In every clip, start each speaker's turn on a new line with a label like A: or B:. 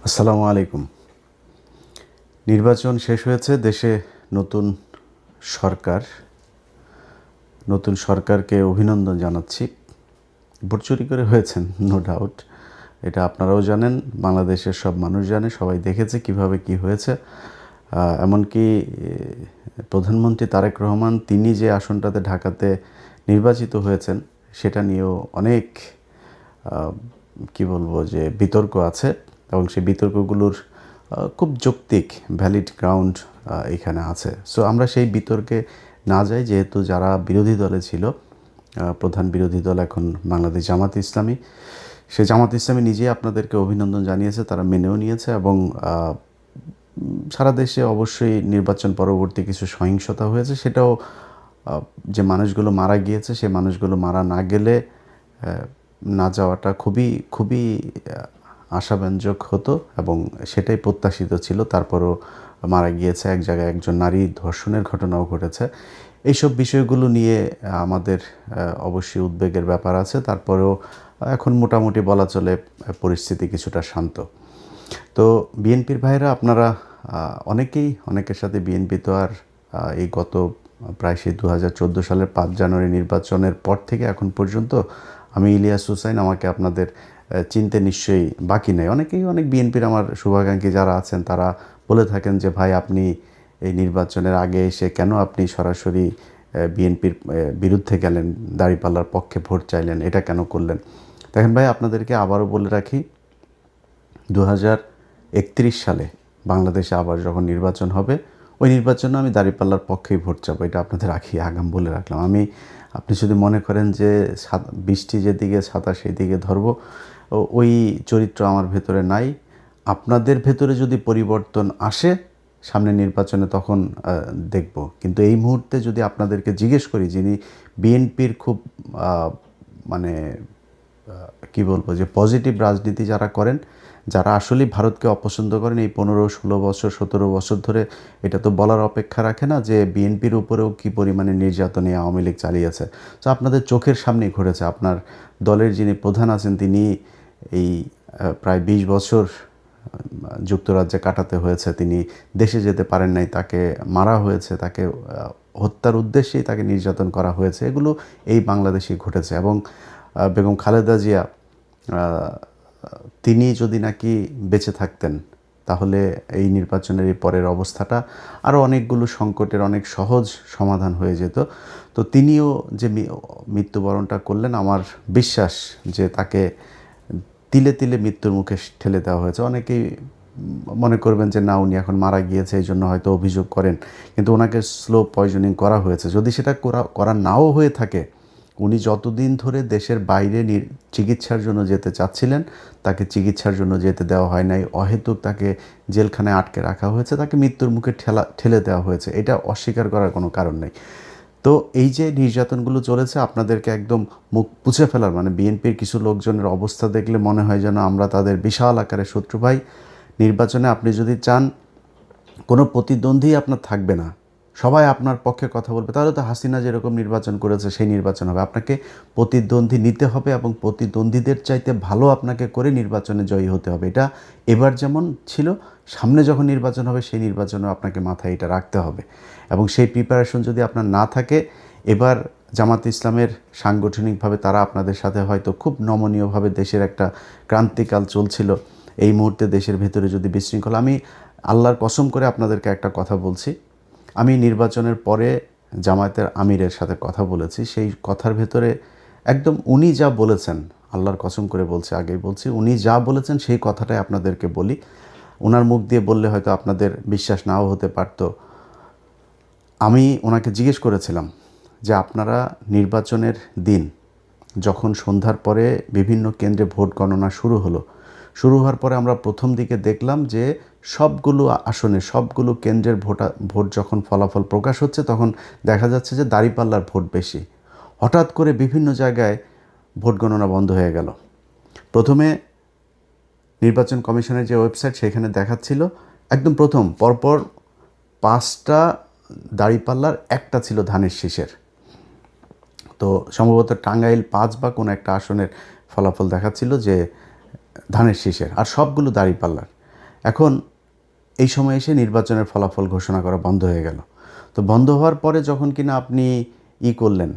A: আসসালামু আলাইকুম। নির্বাচন শেষ হয়েছে, দেশে নতুন সরকার। নতুন সরকারকে অভিনন্দন জানাচ্ছি। ভোট চুরি করে হয়েছেন, নো ডাউট। এটা আপনারাও জানেন, বাংলাদেশের সব মানুষ জানে, সবাই দেখেছে কিভাবে কি হয়েছে। এমনকি প্রধানমন্ত্রী তারেক রহমান তিনি যে আসনটাতে ঢাকাতে নির্বাচিত হয়েছেন সেটা নিয়েও অনেক কি বলবো যে বিতর্ক আছে, এবং সেই বিতর্কগুলোর খুব যৌক্তিক ভ্যালিড গ্রাউন্ড এখানে আছে। সো আমরা সেই বিতর্কে না যাই, যেহেতু যারা বিরোধী দলে ছিল, প্রধান বিরোধী দল এখন বাংলাদেশ জামাত ইসলামী, সে জামাত ইসলামী নিজেই আপনাদেরকে অভিনন্দন জানিয়েছে, তারা মেনেও নিয়েছে। এবং সারা দেশে অবশ্যই নির্বাচন পরবর্তী কিছু সহিংসতা হয়েছে, সেটাও যে মানুষগুলো মারা গিয়েছে সে মানুষগুলো মারা না গেলে না যাওয়াটা খুবই খুবই আশাব্যঞ্জক হতো, এবং সেটাই প্রত্যাশিত ছিল। তারপরও মারা গিয়েছে, এক জায়গায় একজন নারী ধর্ষণের ঘটনাও ঘটেছে। এইসব বিষয়গুলো নিয়ে আমাদের অবশ্যই উদ্বেগের ব্যাপার আছে। তারপরেও এখন মোটামুটি বলা চলে পরিস্থিতি কিছুটা শান্ত। তো বিএনপির ভাইরা আপনারা অনেকের সাথে বিএনপি তো আর এই গত প্রায় সেই 2014 সালের 5 জানুয়ারি নির্বাচনের পর থেকে এখন পর্যন্ত আমি ইলিয়াস হুসাইন, আমাকে আপনাদের চিনতে নিশ্চয়ই বাকি নেই। অনেক বিএনপির আমার শুভাকাঙ্ক্ষী যারা আছেন তারা বলে থাকেন যে ভাই, আপনি এই নির্বাচনের আগে এসে কেন আপনি সরাসরি বিএনপির বিরুদ্ধে গেলেন, দাঁড়িপাল্লার পক্ষে ভোট চাইলেন, এটা কেন করলেন? দেখেন ভাই, আপনাদেরকে আবারও বলে রাখি, 2031 সালে বাংলাদেশে আবার যখন নির্বাচন হবে, ওই নির্বাচনে আমি দাঁড়িপাল্লার পক্ষেই ভোট চাবো, এটা আপনাদের আগাম বলে রাখলাম। আপনি যদি মনে করেন যে বৃষ্টি যেদিকে ছাতা সেই দিকে ধরবো, ওই চরিত্র আমার ভেতরে নাই। আপনাদের ভেতরে যদি পরিবর্তন আসে সামনে নির্বাচনে, তখন দেখব। কিন্তু এই মুহূর্তে যদি আপনাদেরকে জিজ্ঞেস করি, যিনি বিএনপির খুব মানে কি বলবো যে পজিটিভ রাজনীতি যারা করেন, যারা আসলেই ভারতকে অপছন্দ করেন, এই 15-16 বছর 17 বছর ধরে, এটা তো বলার অপেক্ষা রাখে না যে বিএনপির উপরেও কী পরিমাণে নির্যাতন এই আওয়ামী লীগ চালিয়েছে। তো আপনাদের চোখের সামনেই ঘটেছে। আপনার দলের যিনি প্রধান আছেন, তিনি এই প্রায় 20 বছর যুক্তরাজ্যে কাটাতে হয়েছে, তিনি দেশে যেতে পারেন নাই, তাকে মারা হয়েছে, তাকে হত্যার উদ্দেশ্যেই তাকে নির্যাতন করা হয়েছে। এগুলো এই বাংলাদেশেই ঘটেছে। এবং বেগম খালেদা জিয়া, তিনি যদি নাকি বেঁচে থাকতেন, তাহলে এই নির্বাচনের এই পরের অবস্থাটা আরও অনেকগুলো সংকটের অনেক সহজ সমাধান হয়ে যেত। তো তিনিও যে মৃত্যুবরণটা করলেন, আমার বিশ্বাস যে তাকে তিলে তিলে মৃত্যুর মুখে ঠেলে দেওয়া হয়েছে। অনেকেই মনে করবেন যে না, উনি এখন মারা গিয়েছে, এই জন্য হয়তো অভিযোগ করেন, কিন্তু ওনাকে স্লো পয়জনিং করা হয়েছে। যদি সেটা করা নাও হয়ে থাকে, উনি যতদিন ধরে দেশের বাইরে চিকিৎসার জন্য যেতে চাচ্ছিলেন, তাকে চিকিৎসার জন্য যেতে দেওয়া হয় নাই, অহেতুক তাকে জেলখানায় আটকে রাখা হয়েছে, তাকে মৃত্যুর মুখে ঠেলে দেওয়া হয়েছে। এটা অস্বীকার করার কোনো কারণ নেই। তো এই যে নির্যাতনগুলো চলেছে, আপনাদেরকে একদম মুখ পুছে ফেলার, মানে বিএনপির কিছু লোকজনের অবস্থা দেখলে মনে হয় যেন আমরা তাদের বিশাল আকারের শত্রু। ভাই, নির্বাচনে আপনি যদি চান কোনো প্রতিদ্বন্দ্বী আপনার থাকবে না, সবাই আপনার পক্ষে কথা বলবে, তাহলে তো হাসিনা যেরকম নির্বাচন করেছে সেই নির্বাচন হবে। আপনাকে প্রতিদ্বন্দ্বী নিতে হবে, এবং প্রতিদ্বন্দ্বীদের চাইতে ভালো আপনাকে করে নির্বাচনে জয়ী হতে হবে। এটা এবার যেমন ছিল, সামনে যখন নির্বাচন হবে সেই নির্বাচনেও আপনাকে মাথায় এটা রাখতে হবে। এবং সেই প্রিপারেশন যদি আপনার না থাকে, এবার জামাত ইসলামের সাংগঠনিকভাবে তারা আপনাদের সাথে হয়তো খুব নমনীয়ভাবে, দেশের একটা ক্রান্তিকাল চলছিল, এই মুহূর্তে দেশের ভেতরে যদি বিশৃঙ্খলা, আমি আল্লাহর কসম করে আপনাদেরকে একটা কথা বলছি, আমি নির্বাচনের পরে জামায়াতের আমিরের সাথে কথা বলেছি। সেই কথার ভেতরে একদম উনি যা বলেছেন, আল্লাহর কসম করে বলছি, আগেই বলছি, উনি যা বলেছেন সেই কথাটাই আপনাদেরকে বলি। ওনার মুখ দিয়ে বললে হয়তো আপনাদের বিশ্বাস নাও হতে পারত। আমি ওনাকে জিজ্ঞেস করেছিলাম যে আপনারা নির্বাচনের দিন যখন সন্ধ্যার পরে বিভিন্ন কেন্দ্রে ভোট গণনা শুরু হওয়ার পরে আমরা প্রথম দিকে দেখলাম যে সবগুলো আসনে, সবগুলো কেন্দ্রের ভোট যখন ফলাফল প্রকাশ হচ্ছে, তখন দেখা যাচ্ছে যে দাঁড়িপাল্লার ভোট বেশি। হঠাৎ করে বিভিন্ন জায়গায় ভোট গণনা বন্ধ হয়ে গেল। প্রথমে নির্বাচন কমিশনের যে ওয়েবসাইট, সেখানে দেখাচ্ছিল একদম প্রথম পরপর 5টা দাঁড়িপাল্লার, একটা ছিল ধানের শীষের। তো সম্ভবত টাঙ্গাইল 5 বা কোনো একটা আসনের ফলাফল দেখাচ্ছিল যে ধানের শীষের, আর সবগুলো দাঁড়িপাল্লার। এখন এই সময় এসে নির্বাচনের ফলাফল ঘোষণা করা বন্ধ হয়ে গেল। তো বন্ধ হওয়ার পরে যখন কিনা আপনি করলেন,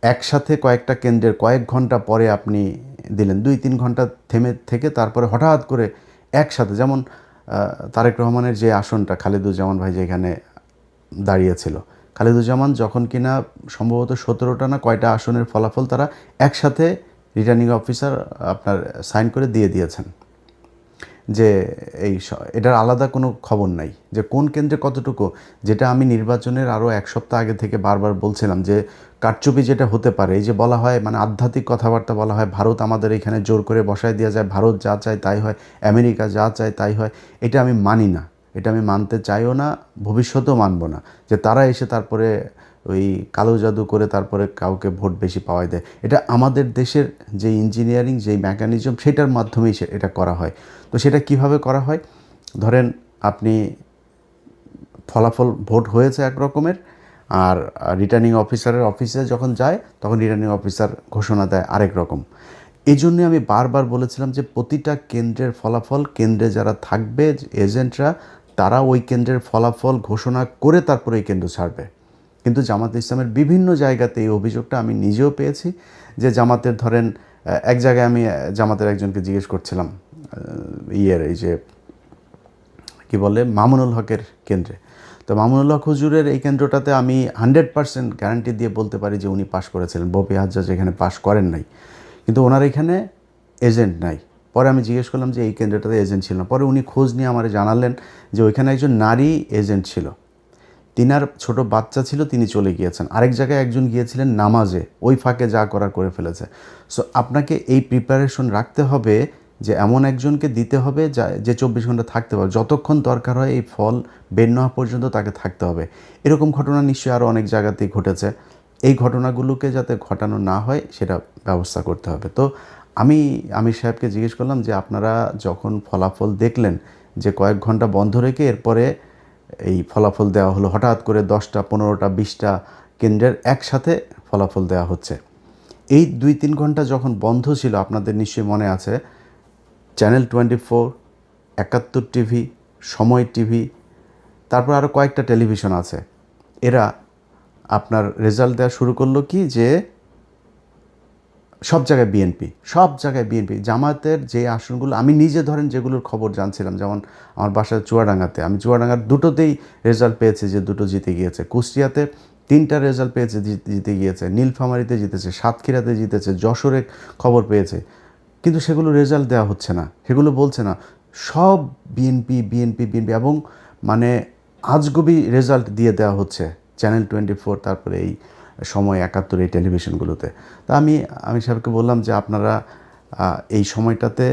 A: একসাথে কয়েকটা কেন্দ্রের কয়েক ঘন্টা পরে আপনি দিলেন, 2-3 ঘন্টা থেমে থেকে তারপরে হঠাৎ করে একসাথে, যেমন তারেক রহমানের যে আসনটা খালেদুজ্জামান ভাই যেখানে দাঁড়িয়েছিল, খালেদুজ্জামান যখন কিনা সম্ভবত 17টা না কয়টা আসনের ফলাফল তারা একসাথে রিটার্নিং অফিসার আপনার সাইন করে দিয়ে দিয়েছেন, যে এটার আলাদা কোনো খবর নাই যে কোন কেন্দ্রে কতটুকু। যেটা আমি নির্বাচনের আরও 1 সপ্তাহ আগে থেকে বারবার বলছিলাম যে কারচুপি যেটা হতে পারে, এই যে বলা হয় মানে আধ্যাত্মিক কথাবার্তা বলা হয়, ভারত আমাদের এখানে জোর করে বসায় দেওয়া যায়, ভারত যা চায় তাই হয়, আমেরিকা যা চায় তাই হয়, এটা আমি মানি না, এটা আমি মানতে চাইও না, ভবিষ্যতেও মানব না, যে তারা এসে তারপরে ওই কালো জাদু করে তারপরে কাউকে ভোট বেশি পাওয়াই দেয়। এটা আমাদের দেশের যে ইঞ্জিনিয়ারিং যেই মেকানিজম সেটার মাধ্যমেই এটা করা হয়। তো সেটা কিভাবে করা হয়, ধরেন আপনি ফলাফল ভোট হয়েছে এক রকমের, আর রিটার্নিং অফিসারের অফিসে যখন যায় তখন রিটার্নিং অফিসার ঘোষণা দেয় আরেক রকম। এই জন্যে আমি বারবার বলেছিলাম যে প্রতিটা কেন্দ্রের ফলাফল, কেন্দ্রে যারা থাকবে এজেন্টরা, তারা ওই কেন্দ্রের ফলাফল ঘোষণা করে তারপরে এই কেন্দ্র ছাড়বে। কিন্তু জামাত ইসলামের বিভিন্ন জায়গাতে এই অভিযোগটা আমি নিজেও পেয়েছি, যে জামাতের ধরেন এক জায়গায় আমি জামাতের একজনকে জিজ্ঞেস করছিলাম, এই যে কি বলে মামুনুল হকের কেন্দ্রে, তো মামুনুল হক হুজুরের এই কেন্দ্রটাতে আমি 100% গ্যারান্টি দিয়ে বলতে পারি যে উনি পাশ করেছিলেন, ববি হাজ্জাজ এখানে পাশ করেন নাই, কিন্তু ওনার এখানে এজেন্ট নাই। পরে আমি জিজ্ঞেস করলাম যে এই কেন্দ্রটাতে এজেন্ট ছিল না, পরে উনি খোঁজ নিয়ে আমার জানালেন যে ওইখানে একজন নারী এজেন্ট ছিল, তিনার ছোট বাচ্চা ছিল, তিনি চলে গিয়েছেন। আরেক জায়গায় একজন গিয়েছিলেন নামাজে, ওই ফাঁকে যা করার করে ফেলেছে। সো আপনাকে এই প্রিপারেশন রাখতে হবে যে এমন একজনকে দিতে হবে যে 24 ঘন্টা থাকতে পারবে, যতক্ষণ দরকার হয় এই ফল বের না হওয়া পর্যন্ত তাকে থাকতে হবে। এরকম ঘটনা নিশ্চয়ই আরও অনেক জায়গাতেই ঘটেছে। এই ঘটনাগুলোকে যাতে ঘটানো না হয় সেটা ব্যবস্থা করতে হবে। তো আমি আমির সাহেবকে জিজ্ঞেস করলাম যে আপনারা যখন ফলাফল দেখলেন যে কয়েক ঘন্টা বন্ধ রেখে এরপরে এই ফলাফল দেওয়া হলো, হঠাৎ করে 10টা 15টা 20টা কেন্দ্রের একসাথে ফলাফল দেওয়া হচ্ছে, এই 2-3 ঘন্টা যখন বন্ধ ছিল, আপনাদের নিশ্চয়ই মনে আছে চ্যানেল 24, 71 টিভি, সময় টিভি, তারপর আরও কয়েকটা টেলিভিশন আছে, এরা আপনার রেজাল্ট দেওয়া শুরু করলো কি যে সব জায়গায় বিএনপি, সব জায়গায় বিএনপি। জামাতের যে আসনগুলো আমি নিজে ধরেন যেগুলোর খবর জানছিলাম, যেমন আমার বাসায় চুয়াডাঙ্গাতে, আমি চুয়াডাঙ্গার দুটোতেই রেজাল্ট পেয়েছি যে দুটো জিতে গিয়েছে, কুষ্টিয়াতে 3টা রেজাল্ট পেয়েছে জিতে গিয়েছে, নীলফামারীতে জিতেছে, সাতক্ষীরাতে জিতেছে, যশোরে খবর পেয়েছে, কিন্তু সেগুলো রেজাল্ট দেওয়া হচ্ছে না, সেগুলো বলছে না, সব বিএনপি বিএনপি বিএনপি, এবং মানে আজগুবি রেজাল্ট দিয়ে দেওয়া হচ্ছে চ্যানেল 24, তারপরে এই সময় 71 এই টেলিভিশনগুলোতে। তা আমি সাহেবকে বললাম যে আপনারা এই সময়টাতে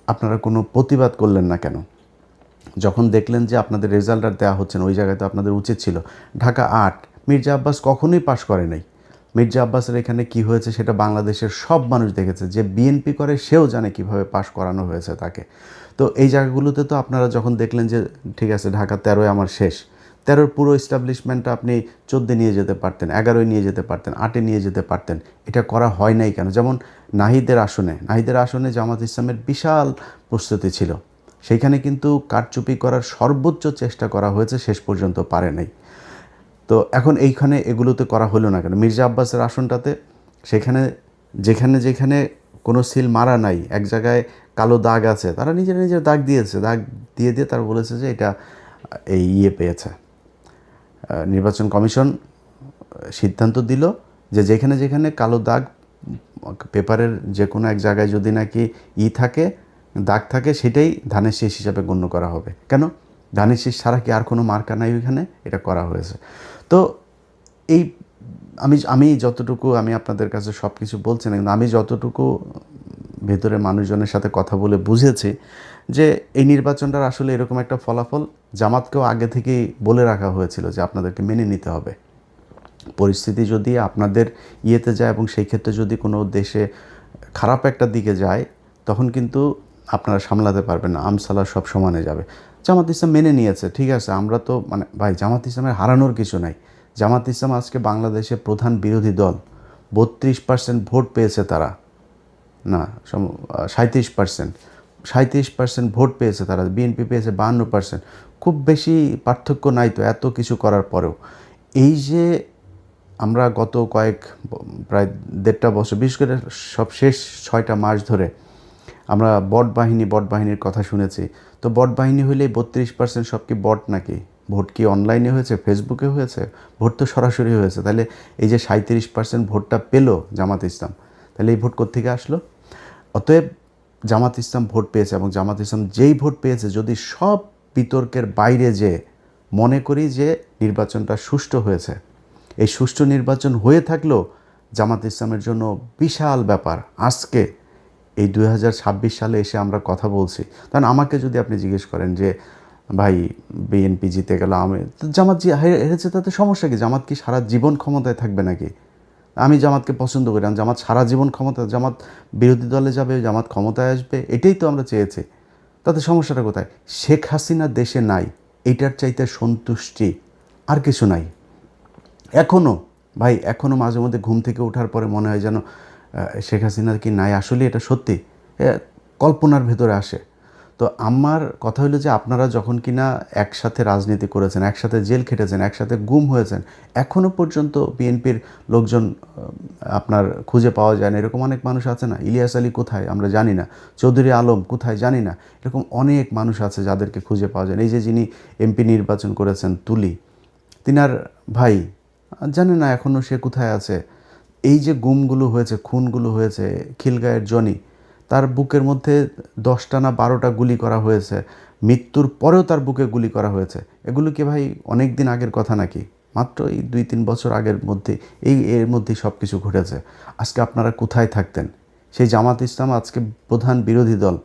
A: আপনারা কোনো প্রতিবাদ করলেন না কেন? যখন দেখলেন যে আপনাদের রেজাল্ট আর দেওয়া হচ্ছে না, ওই জায়গায় তো আপনাদের উচিত ছিল। ঢাকা 8, মির্জা আব্বাস কখনোই পাশ করে নাই। মির্জা আব্বাসের এখানে কি হয়েছে সেটা বাংলাদেশের সব মানুষ দেখেছে, যে বিএনপি করে সেও জানে কিভাবে পাশ করানো হয়েছে তাকে। তো এই জায়গাগুলোতে তো আপনারা যখন দেখলেন যে ঠিক আছে ঢাকা 13-এ আমার শেষ, 13-র পুরো এস্টাবলিশমেন্টটা আপনি 14 নিয়ে যেতে পারতেন, 11 নিয়ে যেতে পারতেন, 8 নিয়ে যেতে পারতেন, এটা করা হয় নাই কেন? যেমন নাহিদের আসনে জামাত ইসলামের বিশাল প্রস্তুতি ছিল, সেইখানে কিন্তু কারচুপি করার সর্বোচ্চ চেষ্টা করা হয়েছে, শেষ পর্যন্ত পারে নাই। তো এখন এইখানে এগুলোতে করা হলো না কেন? মির্জা আব্বাসের আসনটাতে সেখানে যেখানে কোনো সিল মারা নাই, এক জায়গায় কালো দাগ আছে, তারা নিজের দাগ দিয়েছে, দাগ দিয়ে তারা বলেছে যে এটা এই পেয়েছে। নির্বাচন কমিশন সিদ্ধান্ত দিল যে যেখানে কালো দাগ, পেপারের যে কোনো এক জায়গায় যদি নাকি দাগ থাকে, সেটাই ধানের শীষ হিসাবে গণ্য করা হবে। কেন? ধানের শীষ ছাড়া কি আর কোনো মার্কা নাই ওইখানে? এটা করা হয়েছে। তো এই আমি যতটুকু, আমি আপনাদের কাছে সব কিছু বলছি না, কিন্তু আমি যতটুকু ভেতরে মানুষজনের সাথে কথা বলে বুঝেছি যে এই নির্বাচনটার আসলে এরকম একটা ফলাফল জামাতকেও আগে থেকেই বলে রাখা হয়েছিল যে আপনাদেরকে মেনে নিতে হবে। পরিস্থিতি যদি আপনাদের ইয়েতে যায় এবং সেই ক্ষেত্রে যদি কোনো দেশে খারাপ একটা দিকে যায়, তখন কিন্তু আপনারা সামলাতে পারবেন না, আমসালা সব সমানে যাবে। জামাত ইসলাম মেনে নিয়েছে, ঠিক আছে, আমরা তো ভাই জামাত ইসলামের হারানোর কিছু নাই। জামাত ইসলাম আজকে বাংলাদেশের প্রধান বিরোধী দল, 32% ভোট পেয়েছে তারা, না 37%, 37% ভোট পেয়েছে তারা, বিএনপি পেয়েছে 52%। খুব বেশি পার্থক্য নাই তো এত কিছু করার পরেও। এই যে আমরা গত প্রায় 1.5 বছর, বিশেষ করে সব শেষ 6টা মাস ধরে আমরা বট বাহিনীর কথা শুনেছি। তো বট বাহিনী হইলেই 32% সব কি বট নাকি? ভোট কি অনলাইনে হয়েছে, ফেসবুকে হয়েছে? ভোট তো সরাসরি হয়েছে। তাহলে এই যে 37% ভোটটা পেল জামাত ইসলাম, তাহলে এই ভোট কোত্থেকে আসলো? অতএব জামাত ইসলাম ভোট পেয়েছে, এবং জামাত ইসলাম যেই ভোট পেয়েছে, যদি সব বিতর্কের বাইরে যে মনে করি যে নির্বাচনটা সুষ্ঠু হয়েছে, এই সুষ্ঠু নির্বাচন হয়ে থাকলেও জামাত ইসলামের জন্য বিশাল ব্যাপার। আজকে এই 2026 সালে এসে আমরা কথা বলছি, কারণ আমাকে যদি আপনি জিজ্ঞেস করেন যে ভাই বিএনপি জিতে গেল, জামাত হেরেছে, তাতে সমস্যা কি? জামাত কি সারা জীবন ক্ষমতায় থাকবে নাকি? আমি জামাতকে পছন্দ করি, জামাত সারা জীবন জামাত বিরোধী দলে যাবে, জামাত ক্ষমতায় আসবে, এটাই তো আমরা চেয়েছি। তাতে সমস্যাটা কোথায়? শেখ হাসিনা দেশে নাই, এইটার চাইতে সন্তুষ্টি আর কিছু নাই। এখনও মাঝে মধ্যে ঘুম থেকে ওঠার পরে মনে হয় যেন শেখ হাসিনা কি নাই, আসলে এটা সত্যি কল্পনার ভেতরে আসে। তো আমার কথা হলো যে আপনারা যখন কিনা একসাথে রাজনীতি করেছেন, একসাথে জেল খেটেছেন, একসাথে গুম হয়েছেন, এখনও পর্যন্ত বিএনপির লোকজন আপনার খুঁজে পাওয়া যায় না, এরকম অনেক মানুষ আছে না? ইলিয়াস আলী কোথায় আমরা জানি না, চৌধুরী আলম কোথায় জানি না, এরকম অনেক মানুষ আছে যাদেরকে খুঁজে পাওয়া যায় না। এই যে যিনি এমপি নির্বাচন করেছেন তুলি, তিনার ভাই জানে না এখনও সে কোথায় আছে। এই যে গুমগুলো হয়েছে, খুনগুলো হয়েছে, খিলগাঁয়ের জনি, তার বুকের মধ্যে 10টা না 12টা গুলি করা হয়েছে, মৃত্যুর পরেও তার বুকে গুলি করা হয়েছে। এগুলো কি ভাই অনেক দিন আগের কথা নাকি? মাত্র এই 2-3 বছর আগের মধ্যে এর মধ্যেই সব কিছু ঘটেছে। আজকে আপনারা কোথায় থাকতেন? সেই জামাত ইসলাম আজকে প্রধান বিরোধী দল,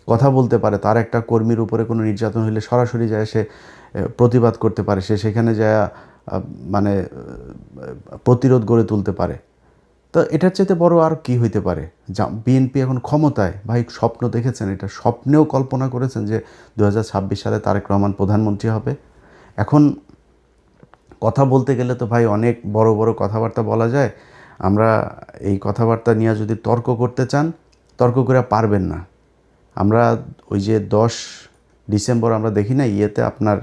A: কথা বলতে পারে, তার একটা কর্মীর উপরে কোনো নির্যাতন হলে সরাসরি যায় সে প্রতিবাদ করতে পারে, সে সেখানে যায় মানে প্রতিরোধ গড়ে তুলতে পারে। তো এটার চাইতে বড় আর কি হইতে পারে? বিএনপি এখন ক্ষমতায়, ভাই স্বপ্ন দেখেছেন? এটা স্বপ্নেও কল্পনা করেছেন যে 2026 সালে তারেক রহমান প্রধানমন্ত্রী হবে? এখন কথা বলতে গেলে তো ভাই অনেক বড় বড় কথাবার্তা বলা যায়। আমরা এই কথাবার্তা নিয়ে যদি তর্ক করতে চান, তর্ক করে পারবেন না। আমরা ওই যে 10 ডিসেম্বর আমরা দেখি না ইয়েতে আপনার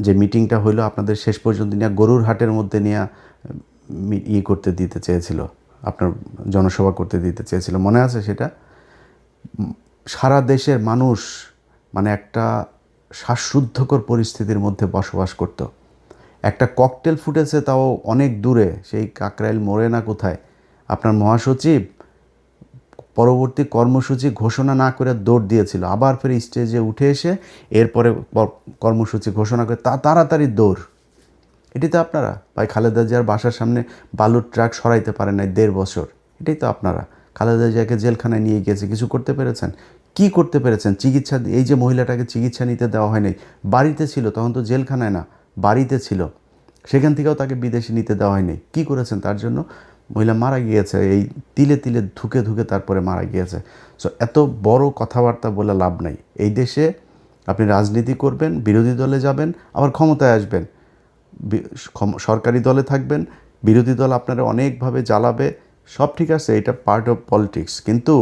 A: যে মিটিংটা হইলো আপনাদের, শেষ পর্যন্ত নিয়ে গরুর হাটের মধ্যে নিয়ে করতে দিতে চেয়েছিল, আপনার জনসভা করতে দিতে চেয়েছিল, মনে আছে সেটা? সারা দেশের মানুষ মানে একটা শ্বাসরুদ্ধকর পরিস্থিতির মধ্যে বসবাস করত। একটা ককটেল ফুটেছে, তাও অনেক দূরে, সেই কাকরাইল মোড়ে না কোথায়। আপনার মহাসচিব পরবর্তী কর্মসূচি ঘোষণা না করে দৌড় দিয়েছিল, আবার ফের স্টেজে উঠে এসে এরপরে কর্মসূচি ঘোষণা করে তাড়াতাড়ি দৌড়। এটি তো আপনারা ভাই খালেদা জিয়ার বাসার সামনে বালুর ট্রাক সরাইতে পারেন নাই 1.5 বছর। এটাই তো আপনারা। খালেদা জিয়াকে জেলখানায় নিয়ে গিয়েছে, কিছু করতে পেরেছেন? কি করতে পেরেছেন? চিকিৎসা, এই যে মহিলাটাকে চিকিৎসা নিতে দেওয়া হয়নি, বাড়িতে ছিল তখন, তো জেলখানায় না, বাড়িতে ছিল, সেখান থেকেও তাকে বিদেশে নিতে দেওয়া হয়নি। কি করেছেন তার জন্য? মহিলা মারা গিয়েছে, এই তিলে তিলে ধুকে ধুকে তারপরে মারা গিয়েছে। সো এত বড় কথাবার্তা বলে লাভ নাই। এই দেশে আপনি রাজনীতি করবেন, বিরোধী দলে যাবেন, আবার ক্ষমতায় আসবেন, সরকারি দলে থাকবেন, বিরোধী দল আপনারা অনেকভাবে জ্বালাবে, সব ঠিক আছে, এটা পার্ট অফ পলিটিক্স। কিন্তু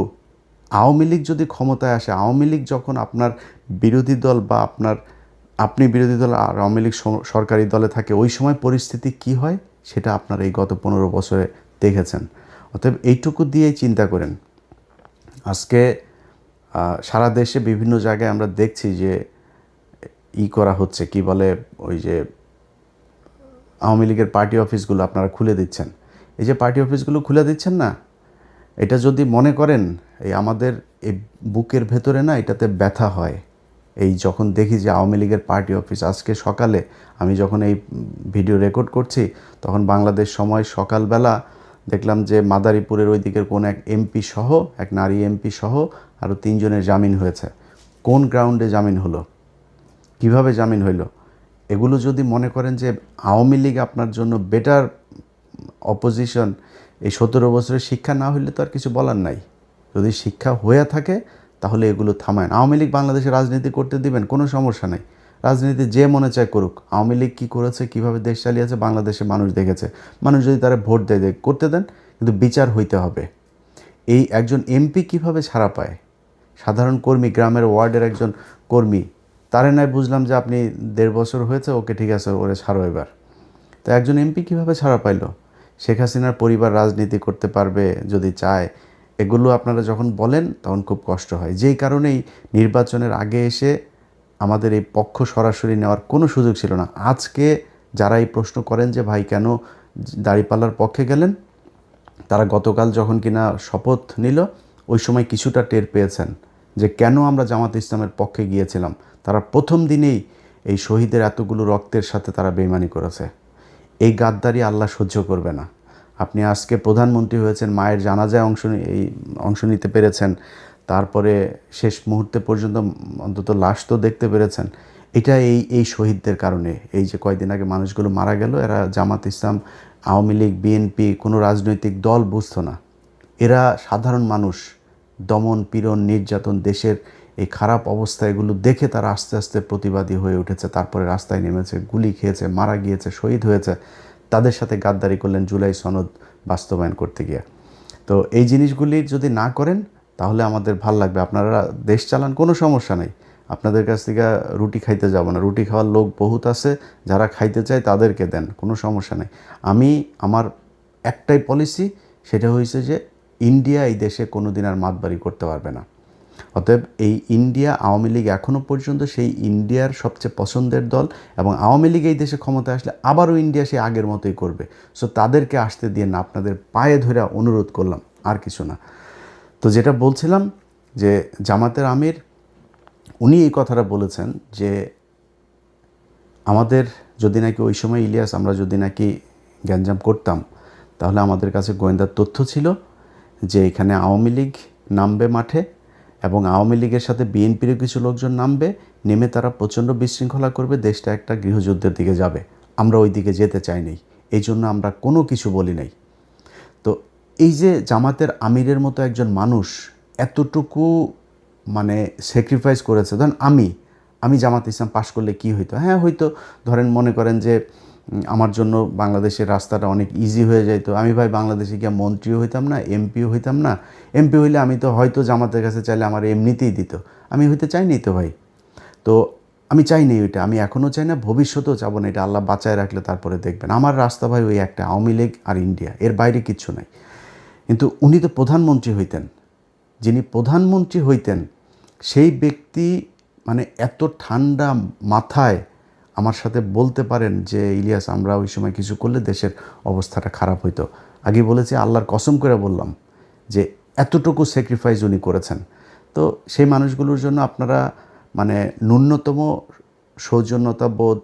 A: আওয়ামী লীগ যদি ক্ষমতায় আসে, আওয়ামী লীগ যখন আপনার বিরোধী দল বা আপনি বিরোধী দল আর আওয়ামী লীগ সরকারি দলে থাকে, ওই সময় পরিস্থিতি কি হয় সেটা আপনারা এই গত 15 বছরে দেখেছেন। অতএব এইটুকু দিয়েই চিন্তা করেন। আজকে সারা দেশে বিভিন্ন জায়গায় আমরা দেখছি যে করা হচ্ছে, কি বলে, ওই যে আওয়ামী লীগের পার্টি অফিসগুলো আপনারা খুলে দিচ্ছেন। এই যে পার্টি অফিসগুলো খুলে দিচ্ছেন না, এটা যদি মনে করেন এই আমাদের এই বুকের ভেতরে না এটাতে ব্যথা হয়। এই যখন দেখি যে আওয়ামী লীগের পার্টি অফিস, আজকে সকালে আমি যখন এই ভিডিও রেকর্ড করছি তখন বাংলাদেশ সময় সকালবেলা দেখলাম যে মাদারীপুরের ওই দিকের কোন এক এমপি সহ, এক নারী এমপি সহ আরও 3 জনের জামিন হয়েছে। কোন গ্রাউন্ডে জামিন হলো? কিভাবে জামিন হইল? এগুলো যদি মনে করেন যে আওয়ামী লীগ আপনার জন্য বেটার অপোজিশন, এই 17 বছরের শিক্ষা না হইলে তো আর কিছু বলার নাই। যদি শিক্ষা হয়ে থাকে তাহলে এগুলো থামায়। আওয়ামী লীগ বাংলাদেশে রাজনীতি করতে দিবেন, কোনো সমস্যা নাই, রাজনীতি যে মনে চায় করুক। আওয়ামী লীগ কী করেছে, কীভাবে দেশ চালিয়েছে বাংলাদেশে মানুষ দেখেছে। মানুষ যদি তারা ভোট দেয় করতে দেন, কিন্তু বিচার হইতে হবে। এই একজন এমপি কিভাবে ছাড়া পায় সাধারণ কর্মী, গ্রামের ওয়ার্ডের একজন কর্মী, তারে নয় বুঝলাম যে আপনি 1.5 বছর হয়েছে, ওকে ঠিক আছে, ওরে ছাড়ো এবার। তো একজন এমপি কীভাবে ছাড়া পাইল? শেখ হাসিনার পরিবার রাজনীতি করতে পারবে যদি চায়, এগুলো আপনারা যখন বলেন তখন খুব কষ্ট হয়। যেই কারণেই নির্বাচনের আগে এসে আমাদের এই পক্ষ সরাসরি নেওয়ার কোনো সুযোগ ছিল না। আজকে যারা এই প্রশ্ন করেন যে ভাই কেন দাঁড়িপাল্লার পক্ষে গেলেন, তারা গতকাল যখন কিনা শপথ নিল ওই সময় কিছুটা টের পেয়েছেন যে কেন আমরা জামাত ইসলামের পক্ষে গিয়েছিলাম। তারা প্রথম দিনেই এই শহীদের এতগুলো রক্তের সাথে তারা বেইমানি করেছে। এই গাদ্দারি আল্লাহ সহ্য করবে না। আপনি আজকে প্রধানমন্ত্রী হয়েছেন, মায়ের জানাজায় অংশ নিতে পেরেছেন, তারপরে শেষ মুহূর্তে পর্যন্ত অন্তত লাশ তো দেখতে পেরেছেন। এটা এই শহীদদের কারণে। এই যে কয়দিন আগে মানুষগুলো মারা গেল, এরা জামাত ইসলাম, আওয়ামী লীগ, বিএনপি কোনো রাজনৈতিক দল বুঝতো না। এরা সাধারণ মানুষ। দমন, পীড়ন, নির্যাতন, দেশের এই খারাপ অবস্থা, এগুলো দেখে তারা আস্তে আস্তে প্রতিবাদী হয়ে উঠেছে। তারপরে রাস্তায় নেমেছে, গুলি খেয়েছে, মারা গিয়েছে, শহীদ হয়েছে। তাদের সাথে গাদ্দারি করলেন জুলাই সনদ বাস্তবায়ন করতে গিয়ে। তো এই জিনিসগুলি যদি না করেন তাহলে আমাদের ভাল লাগবে। আপনারা দেশ চালান, কোনো সমস্যা নেই। আপনাদের কাছ থেকে রুটি খাইতে যাব না, রুটি খাওয়ার লোক বহুত আছে, যারা খাইতে চায় তাদেরকে দেন, কোনো সমস্যা নেই। আমার একটাই পলিসি, সেটা হয়েছে যে ইন্ডিয়া এই দেশে কোনো দিন আর মাতবাড়ি করতে পারবে না। অতএব এই ইন্ডিয়া, আওয়ামী লীগ এখনও পর্যন্ত সেই ইন্ডিয়ার সবচেয়ে পছন্দের দল, এবং আওয়ামী লীগ এই দেশে ক্ষমতায় আসলে আবারও ইন্ডিয়া সেই আগের মতোই করবে। সো তাদেরকে আসতে দিয়ে না, আপনাদের পায়ে ধরে অনুরোধ করলাম, আর কিছু না। তো যেটা বলছিলাম যে জামাতের আমির উনি এই কথাটা বলেছেন যে আমাদের যদি নাকি ওই সময় ইলিয়াস, আমরা যদি নাকি গ্যাঞ্জাম করতাম, তাহলে আমাদের কাছে গোয়েন্দার তথ্য ছিল যে এখানে আওয়ামী লীগ নামবে মাঠে, এবং আওয়ামী লীগের সাথে বিএনপিরও কিছু লোকজন নামবে, নেমে তারা প্রচণ্ড বিশৃঙ্খলা করবে, দেশটা একটা গৃহযুদ্ধের দিকে যাবে। আমরা ওই দিকে যেতে চাই নাই, এই জন্য আমরা কোনো কিছু বলি নাই। তো এই যে জামাতের আমিরের মতো একজন মানুষ এতটুকু মানে স্যাক্রিফাইস করেছে, ধরেন আমি জামাত ইসলাম পাশ করলে কি হইতো? হ্যাঁ হয়তো, ধরেন মনে করেন যে আমার জন্য বাংলাদেশের রাস্তাটা অনেক ইজি হয়ে যেত। আমি ভাই বাংলাদেশে গিয়ে মন্ত্রীও হইতাম না, এমপিও হইতাম না। এমপি হইলে আমি তো হয়তো জামাতের কাছে চাইলে আমার এমনিতেই দিত। আমি হইতে চাইনি তো ভাই। তো আমি চাইনি ওইটা, আমি এখনও চাই না, ভবিষ্যতেও চাবো না। এটা আল্লাহ বাঁচায় রাখলে তারপরে দেখবেন। আমার রাস্তা ভাই ওই একটা, আওয়ামী লীগ আর ইন্ডিয়া, এর বাইরে কিচ্ছু নাই। কিন্তু উনি তো প্রধানমন্ত্রী হইতেন। যিনি প্রধানমন্ত্রী হইতেন সেই ব্যক্তি মানে এত ঠান্ডা মাথায় আমার সাথে বলতে পারেন যে ইলিয়াস, আমরা ওই সময় কিছু করলে দেশের অবস্থাটা খারাপ হইতো। আগে বলেছি, আল্লাহর কসম করে বললাম যে এতটুকু স্যাক্রিফাইস উনি করেছেন। তো সেই মানুষগুলোর জন্য আপনারা মানে ন্যূনতম সৌজন্যতা বোধ,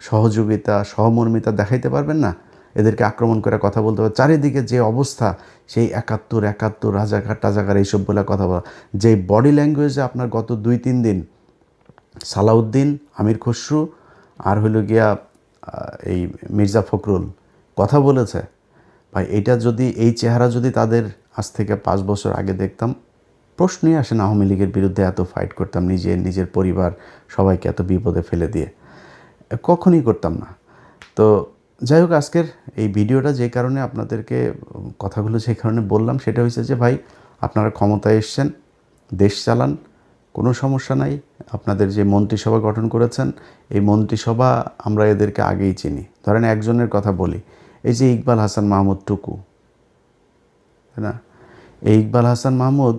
A: সহযোগিতা, সহমর্মিতা দেখাইতে পারবেন না? এদেরকে আক্রমণ করে কথা বলতে হবে। চারিদিকে যে অবস্থা, সেই ৭১ রাজাকার টাজাকার এইসব বলে কথা বলা, যে বডি ল্যাঙ্গুয়েজে আপনার গত ২-৩ দিন সালাউদ্দিন, আমির খসরু আর হইল গিয়া এই মির্জা ফখরুল কথা বলেছে, ভাই এটা যদি, এই চেহারা যদি তাদের আজ থেকে ৫ বছর আগে দেখতাম, প্রশ্নই আসে না আওয়ামী লীগের বিরুদ্ধে এত ফাইট করতাম, নিজের পরিবার সবাইকে এত বিপদে ফেলে দিয়ে, কখনই করতাম না। তো যাই হোক, আজকের এই ভিডিওটা যে কারণে আপনাদেরকে কথাগুলো যে কারণে বললাম, সেটা হচ্ছে যে ভাই আপনারা ক্ষমতায় এসছেন, দেশ চালান, কোনো সমস্যা নাই। আপনাদের যে মন্ত্রিসভা গঠন করেছেন, এই মন্ত্রিসভা আমরা এদেরকে আগেই চিনি। ধরেন একজনের কথা বলি, এই যে ইকবাল হাসান মাহমুদ টুকু, তাই না? এই ইকবাল হাসান মাহমুদ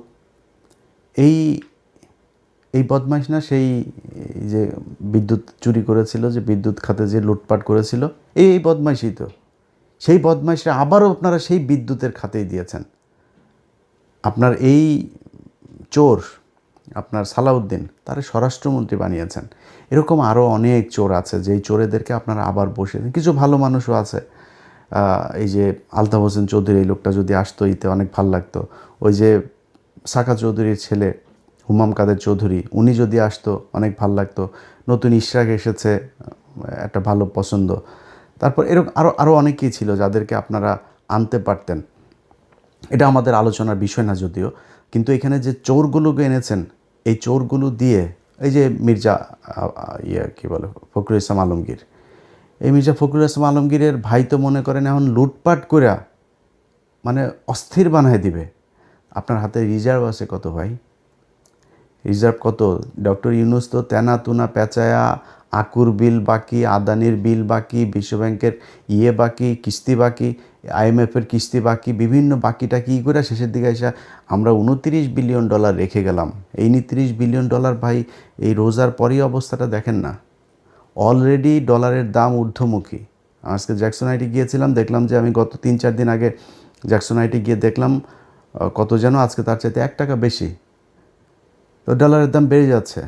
A: এই বদমাইশ না? সেই যে বিদ্যুৎ চুরি করেছিল, যে বিদ্যুৎ খাতে যে লুটপাট করেছিল, এই বদমাইশই তো। সেই বদমাইশরা আবারও আপনারা সেই বিদ্যুতের খাতেই দিয়েছেন। আপনার এই চোর, আপনার সালাউদ্দিন, তারে স্বরাষ্ট্রমন্ত্রী বানিয়েছেন। এরকম আরও অনেক চোর আছে, যেই চোরেদেরকে আপনারা আবার বসিয়েছেন। কিছু ভালো মানুষও আছে, এই যে আলতাফ হোসেন চৌধুরী, এই লোকটা যদি আসতো ইতে অনেক ভালো লাগতো। ওই যে সাকা চৌধুরীর ছেলে হুমাম কাদের চৌধুরী, উনি যদি আসতো অনেক ভাল লাগতো। নতুন ইশরাক এসেছে, একটা ভালো পছন্দ। তারপর এরকম আরও অনেকেই ছিল যাদেরকে আপনারা আনতে পারতেন। এটা আমাদের আলোচনার বিষয় না যদিও, কিন্তু এখানে যে চোরগুলোকে এনেছেন, এই চোরগুলো দিয়ে এই যে মির্জা কী বলে ফখরুল ইসলাম আলমগীর, এই মির্জা ফখরুল ইসলাম আলমগীরের ভাই তো মনে করেন এখন লুটপাট করে মানে অস্থির বানায় দিবে। আপনার হাতে রিজার্ভ আছে কত ভাই? রিজার্ভ কত? ডক্টর ইউনূস তো তেনা তুনা পেঁচায়া আকুর বিল বাকি, আদানির বিল বাকি, বিশ্বব্যাংকের বাকি, কিস্তি বাকি, IMF-এর কিস্তি বাকি, বিভিন্ন বাকিটা কী করে শেষের দিকে এসে আমরা $29 বিলিয়ন রেখে গেলাম। এই $29 বিলিয়ন ভাই, এই রোজার পরই অবস্থাটা দেখেন না। অলরেডি ডলারের দাম ঊর্ধ্বমুখী। আজকে জ্যাকসন হাইটে গিয়েছিলাম, দেখলাম যে আমি গত 3-4 দিন আগে জ্যাকসন হাইটে গিয়ে দেখলাম কত যেন আজকে তার চাইতে $1 বেশি। তো ডলারের দাম বেড়ে যাচ্ছে।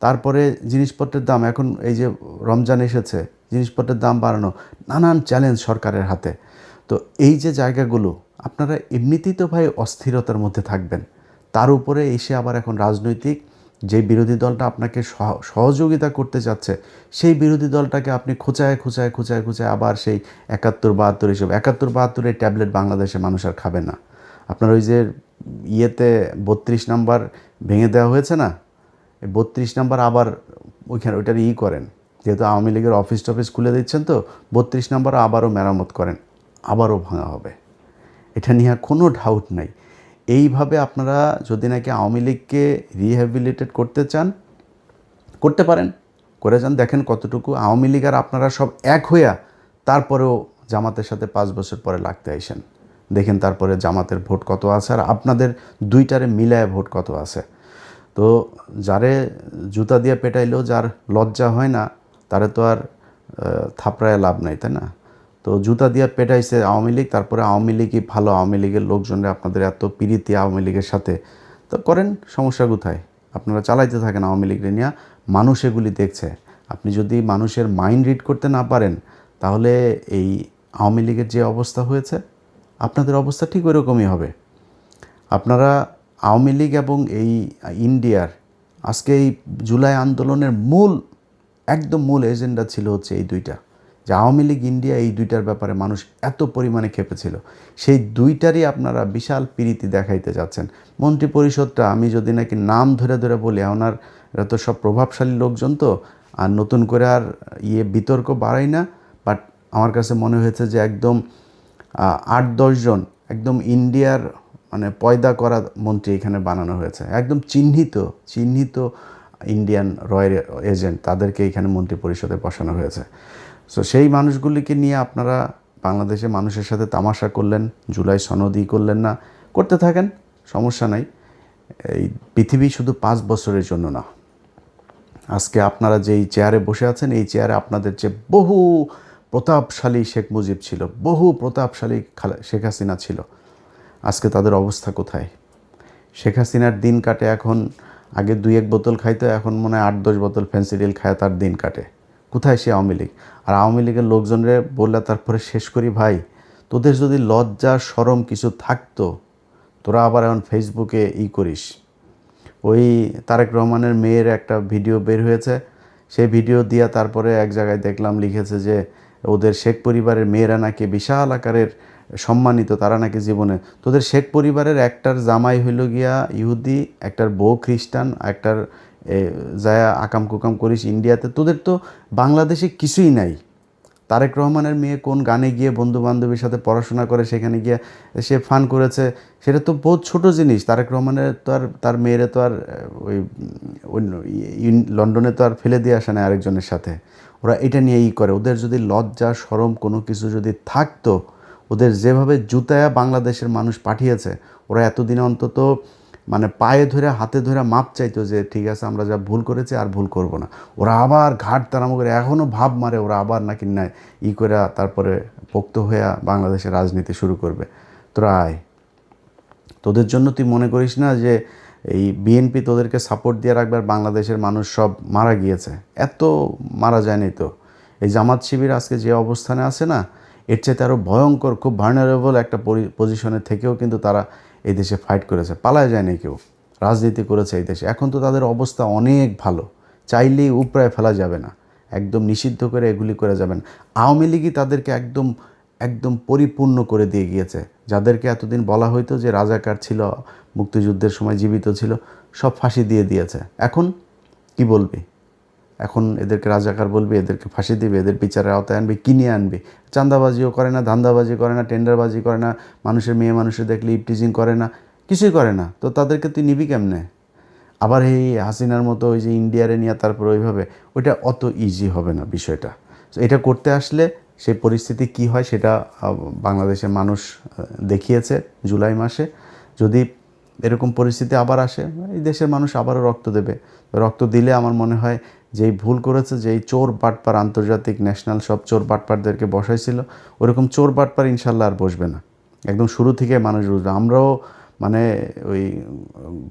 A: তারপরে জিনিসপত্রের দাম, এখন এই যে রমজান এসেছে, জিনিসপত্রের দাম বাড়ানো, নানান চ্যালেঞ্জ সরকারের হাতে। তো এই যে জায়গাগুলো, আপনারা এমনিতেই তো ভাই অস্থিরতার মধ্যে থাকবেন, তার উপরে এসে আবার এখন রাজনৈতিক যে বিরোধী দলটা আপনাকে সহযোগিতা করতে চাচ্ছে, সেই বিরোধী দলটাকে আপনি খোঁচায় আবার সেই 71-72 এসব 71-72 ট্যাবলেট বাংলাদেশের মানুষ আর খাবে না। আপনার ওই যে 32 নাম্বার ভেঙে দেওয়া হয়েছে না, 32 নাম্বার আবার ওইখানে ওইটার করেন, যেহেতু আওয়ামী লীগের অফিস টফিস খুলে দিচ্ছেন, তো 32 নাম্বার আবারও মেরামত করেন, আবারও ভাঙা হবে, এটা নিয়ে কোনো ডাউট নাই। এইভাবে আপনারা যদি নাকি আওয়ামী লীগকে রিহ্যাবিলিটেট করতে চান, করতে পারেন, করে যান, দেখেন কতটুকু আওয়ামী লীগ আর আপনারা সব এক হইয়া তারপরেও জামাতের সাথে 5 বছর পরে লাগতে আইসেন, দেখেন তারপরে জামাতের ভোট কত আছে আর আপনাদের দুইটারে মিলায় ভোট কত আছে। তো যারে জুতা দিয়ে পেটাইলেও যার লজ্জা হয় না, তারে তো আর থাপড়ায় লাভ নাই, তাই না? তো জুতা দিয়ে পেটাইছে আওয়ামী লীগ, তারপরে আওয়ামী লীগই ভালো, আওয়ামী লীগের লোকজনরা আপনাদের এত পিরিতি আওয়ামী লীগের সাথে, তো করেন, সমস্যা কোথায়? আপনারা চালাইতে থাকেন আওয়ামী লীগের নিয়ে, মানুষ এগুলি দেখছে। আপনি যদি মানুষের মাইন্ড রিড করতে না পারেন, তাহলে এই আওয়ামী লীগের যে অবস্থা হয়েছে, আপনাদের অবস্থা ঠিক ওইরকমই হবে। আপনারা আওয়ামী লীগ এবং এই ইন্ডিয়ার আজকে এই জুলাই আন্দোলনের একদম মূল এজেন্ডা ছিল হচ্ছে এই দুইটা, যে আওয়ামী লীগ ইন্ডিয়া, এই দুইটার ব্যাপারে মানুষ এত পরিমাণে খেপেছিল, সেই দুইটারই আপনারা বিশাল প্রীতি দেখাইতে যাচ্ছেন। মন্ত্রী পরিষদটা আমি যদি নাকি নাম ধরে বলি, ওনার এরা তো সব প্রভাবশালী লোকজন, তো আর নতুন করে আর বিতর্ক বাড়াই না, বাট আমার কাছে মনে হয়েছে যে একদম 8-10 জন একদম ইন্ডিয়ার মানে পয়দা করা মন্ত্রী এখানে বানানো হয়েছে, একদম চিহ্নিত ইন্ডিয়ান রয়্যাল এজেন্ট, তাদেরকে এখানে মন্ত্রী পরিষদে বসানো হয়েছে। সো সেই মানুষগুলিকে নিয়ে আপনারা বাংলাদেশে মানুষের সাথে তামাশা করলেন, জুলাই সনদই করলেন না, করতে থাকেন, সমস্যা নাই। এই পৃথিবী শুধু 5 বছরের জন্য না। আজকে আপনারা যেই চেয়ারে বসে আছেন, এই চেয়ারে আপনাদের যে বহু প্রতাপশালী শেখ মুজিব ছিল, বহু প্রতাপশালী শেখ হাসিনা ছিল, আজকে তাদের অবস্থা কোথায়? শেখ হাসিনার দিন কাটে এখন, আগে 2-1 বোতল খাইতো, এখন মনে হয় 8-10 বোতল ফেন্সিডিল খায় তার দিন কাটে। কোথায় সে আওয়ামী লীগ? আর আওয়ামী লীগের লোকজনরে বললে তারপরে শেষ করি, ভাই তোদের যদি লজ্জা শরম কিছু থাকতো, তোরা আবার এখন ফেসবুকে করিস। ওই তারেক রহমানের মেয়ের একটা ভিডিও বের হয়েছে, সেই ভিডিও দিয়া তারপরে এক জায়গায় দেখলাম লিখেছে যে ওদের শেখ পরিবারের মেয়েরা নাকি বিশাল আকারের সম্মানিত, তারা নাকি জীবনে, তোদের শেখ পরিবারের একটার জামাই হইল গিয়া ইহুদি, একটার বউ খ্রিস্টান, একটার যায় আকাম কুকাম করিস ইন্ডিয়াতে, তোদের তো বাংলাদেশে কিছুই নাই। তারেক রহমানের মেয়ে কোন গানে গিয়ে বন্ধু বান্ধবীর সাথে পড়াশোনা করে সেখানে গিয়ে সে ফান করেছে, সেটা তো বহুত ছোট জিনিস। তারেক রহমানের তো আর তার মেয়েরে তো আর ওই লন্ডনে তো আর ফেলে দিয়ে আসে না আরেকজনের সাথে, ওরা এটা নিয়ে করে। ওদের যদি লজ্জা শরম কোনো কিছু যদি থাকতো, ওদের যেভাবে জুতায়া বাংলাদেশের মানুষ পাঠিয়েছে, ওরা এতদিনে অন্তত মানে পায়ে ধরে হাতে ধরে মাপ চাইতো যে ঠিক আছে আমরা যা ভুল করেছি আর ভুল করব না। ওরা আবার ঘাট তারাম করে এখনও ভাব মারে, ওরা আবার নাকি না করে তারপরে পোক্ত হয়ে বাংলাদেশের রাজনীতি শুরু করবে। তোরা আয়, তোদের জন্য তুই মনে করিস না যে এই বিএনপি তোদেরকে সাপোর্ট দিয়ে রাখবে আর বাংলাদেশের মানুষ সব মারা গিয়েছে? এত মারা যায়নি তো। এই জামাত শিবির আজকে যে অবস্থানে আছে না, এর চাইতে আরও ভয়ঙ্কর, খুব ভার্নারেবল একটা পজিশনে থেকেও কিন্তু তারা এই দেশে ফাইট করেছে, পালায় যায়নি কেউ, রাজনীতি করেছে এই দেশে। এখন তো তাদের অবস্থা অনেক ভালো, চাইলেই উপরায় ফেলা যাবে না, একদম নিষিদ্ধ করে এগুলি করে যাবেন। আওয়ামী লীগই তাদেরকে একদম পরিপূর্ণ করে দিয়ে গিয়েছে। যাদেরকে এতদিন বলা হইতো যে রাজাকার ছিল, মুক্তিযুদ্ধের সময় জীবিত ছিল, সব ফাঁসি দিয়ে দিয়েছে। এখন কি বলবি? এখন এদেরকে রাজাকার বলবি, এদেরকে ফাঁসি দিবে, এদের বিচারের আওতায় আনবি, কিনে আনবি। চাঁদাবাজিও করে না, ধান্দাবাজি করে না, টেন্ডারবাজি করে না, মানুষের মেয়ে মানুষের দেখলে ইপটিজিং করে না, কিছুই করে না, তো তাদেরকে তুই নিবি কেমনে? আবার এই হাসিনার মতো ওই যে ইন্ডিয়ারে নিয়ে তারপর ওইভাবে, ওইটা অত ইজি হবে না বিষয়টা। তো এটা করতে আসলে সেই পরিস্থিতি কি হয় সেটা বাংলাদেশের মানুষ দেখিয়েছে জুলাই মাসে। যদি এরকম পরিস্থিতি আবার আসে, এই দেশের মানুষ আবারও রক্ত দেবে। রক্ত দিলে আমার মনে হয় যেই ভুল করেছে, যেই চোর বাটপার আন্তর্জাতিক ন্যাশনাল সব চোর বাটপারদেরকে বসাইছিল, ওরকম চোর বাটপার ইনশাল্লাহ আর বসবে না। একদম শুরু থেকে মানুষ বুঝবে। আমরাও মানে ওই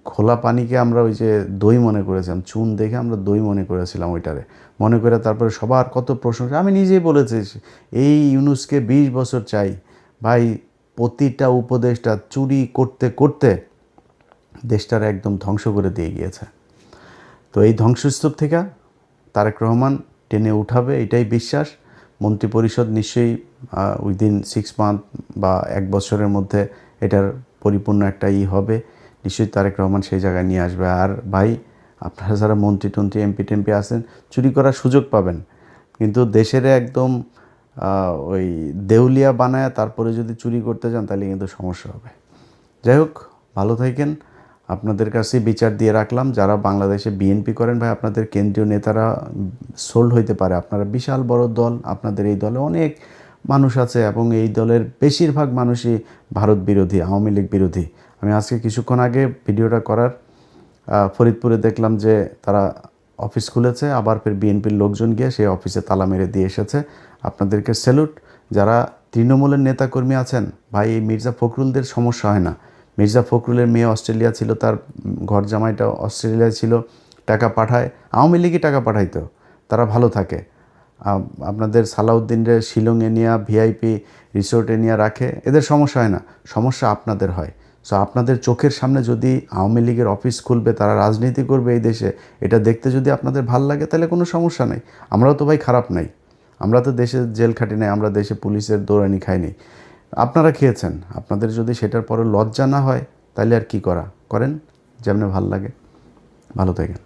A: খোলা পানিকে আমরা ওই যে দই মনে করেছিলাম, চুন দেখে আমরা দই মনে করেছিলাম ওইটারে, মনে করে তারপরে সবার কত প্রশংসা। আমি নিজেই বলেছি এই ইউনুসকে 20 বছর চাই ভাই। প্রতিটা উপদেশটা চুরি করতে করতে দেশটার একদম ধ্বংস করে দিয়ে গিয়েছে। তো এই ধ্বংসস্তূপ থেকে তারেক রহমান টেনে উঠাবে, এটাই বিশ্বাস। মন্ত্রিপরিষদ নিশ্চয়ই উইদিন 6 মান্থ বা 1 বছরের মধ্যে এটার পরিপূর্ণ একটা হবে। নিশ্চয়ই তারেক রহমান সেই জায়গায় নিয়ে আসবে। আর ভাই, আপনারা যারা মন্ত্রী টন্ত্রী এমপি টেমপি আছেন, চুরি করার সুযোগ পাবেন, কিন্তু দেশের একদম ওই দেউলিয়া বানায় তারপরে যদি চুরি করতে যান তাহলে কিন্তু সমস্যা হবে। যাই হোক, ভালো থাকেন। আপনাদের কাছে বিচার দিয়ে রাখলাম, যারা বাংলাদেশে বিএনপি করেন ভাই, আপনাদের কেন্দ্রীয় নেতারা সোল্ড হইতে পারে। আপনারা বিশাল বড় দল, আপনাদের এই দলে অনেক মানুষ আছে এবং এই দলের বেশিরভাগ মানুষই ভারত বিরোধী, আওয়ামী লীগ বিরোধী। আমি আজকে কিছুক্ষণ আগে ভিডিওটা করার ফরিদপুরে দেখলাম যে তারা অফিস খুলেছে, আবার ফের বিএনপির লোকজন গিয়ে সেই অফিসে তালা মেরে দিয়ে এসেছে। আপনাদেরকে স্যালুট। যারা তৃণমূলের নেতাকর্মী আছেন ভাই, এই মির্জা ফখরুলদের সমস্যা হয় না। মির্জা ফখরুলের মেয়ে অস্ট্রেলিয়া ছিল, তার ঘর জামাইটা অস্ট্রেলিয়ায় ছিল, টাকা পাঠায়, আওয়ামী লীগই টাকা পাঠাইতো, তারা ভালো থাকে। আপনাদের সালাউদ্দিনের শিলংয়ে নিয়ে ভিআইপি রিসোর্টে নিয়ে রাখে, এদের সমস্যা হয় না, সমস্যা আপনাদের হয়। সো আপনাদের চোখের সামনে যদি আওয়ামী লীগের অফিস খুলবে, তারা রাজনীতি করবে এই দেশে, এটা দেখতে যদি আপনাদের ভাল লাগে তাহলে কোনো সমস্যা নেই। আমরাও তো ভাই খারাপ নাই, আমরা তো দেশে জেল খাটি নাই, আমরা দেশে পুলিশের দৌড়ানি খাইনি, আপনারা খেয়েছেন। আপনাদের যদি সেটার পরে লজ্জা না হয় তাহলে আর কি করেন, যেমনি ভাল লাগে। ভালো থাকেন।